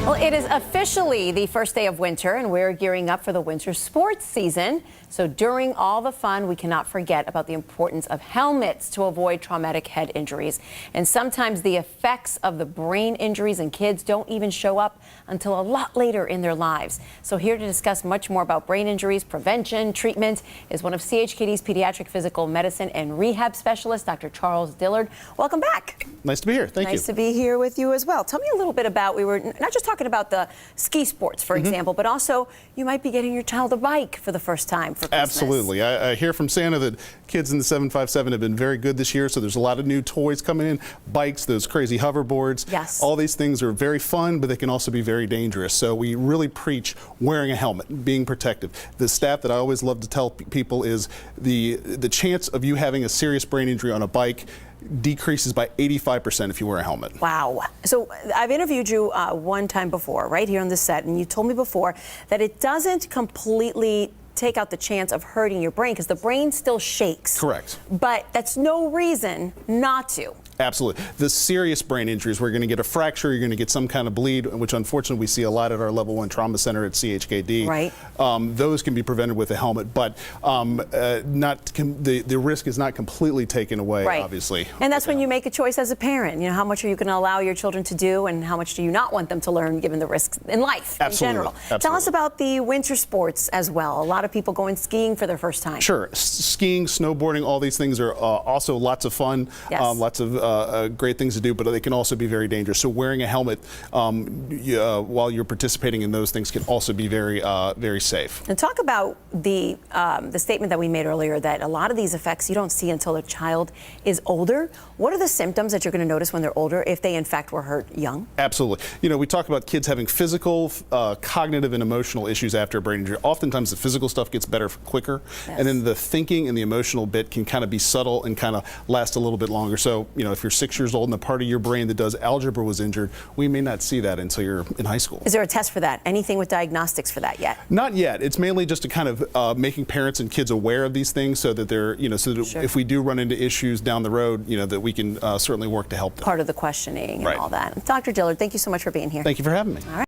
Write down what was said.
Well, it is officially the first day of winter, and we're gearing up for the winter sports season. So during all the fun, we cannot forget about the importance of helmets to avoid traumatic head injuries. And sometimes the effects of the brain injuries in kids don't even show up until a lot later in their lives. So here to discuss much more about brain injuries, prevention, treatment is one of CHKD's pediatric physical medicine and rehab specialists, Dr. Charles Dillard. Welcome back. Nice to be here. Thank you. Nice to be here with you as well. Tell me a little bit about, we were not just talking about the ski sports, for example, but also you might be getting your child a bike for the first time for Christmas. Absolutely. I hear from Santa that kids in the 757 have been very good this year, so there's a lot of new toys coming in, bikes, those crazy hoverboards. Yes. All these things are very fun, but they can also be very dangerous. So we really preach wearing a helmet, being protective. The stat that I always love to tell people is the chance of you having a serious brain injury on a bike decreases by 85% if you wear a helmet. Wow. So I've interviewed you one time before, right here on the set, and you told me before that it doesn't completely take out the chance of hurting your brain because the brain still shakes. Correct. But that's no reason not to. Absolutely. The serious brain injuries, we're going to get a fracture, you're going to get some kind of bleed, which unfortunately we see a lot at our level 1 trauma center at CHKD. Right. Those can be prevented with a helmet, but the risk is not completely taken away, right. Obviously. And that's when you make a choice as a parent. You know, how much are you going to allow your children to do and how much do you not want them to learn given the risks in life in general? Absolutely. Tell us about the winter sports as well. A lot of people going skiing for their first time. Sure. Skiing, snowboarding, all these things are also lots of fun, yes. Lots of great things to do, but they can also be very dangerous. So wearing a helmet while you're participating in those things can also be very, very safe. And talk about the statement that we made earlier that a lot of these effects you don't see until the child is older. What are the symptoms that you're going to notice when they're older if they in fact were hurt young? Absolutely. You know, we talk about kids having physical, cognitive, and emotional issues after a brain injury. Oftentimes the physical stuff gets better quicker, yes. And then the thinking and the emotional bit can kind of be subtle and kind of last a little bit longer. So, you know, if you're 6 years old and the part of your brain that does algebra was injured, we may not see that until you're in high school. Is there a test for that? Anything with diagnostics for that yet? Not yet. It's mainly just to kind of making parents and kids aware of these things so that they're, you know, so that sure. If we do run into issues down the road, you know, that we can certainly work to help them. Part of the questioning and right. all that. Dr. Dillard, thank you so much for being here. Thank you for having me. All right.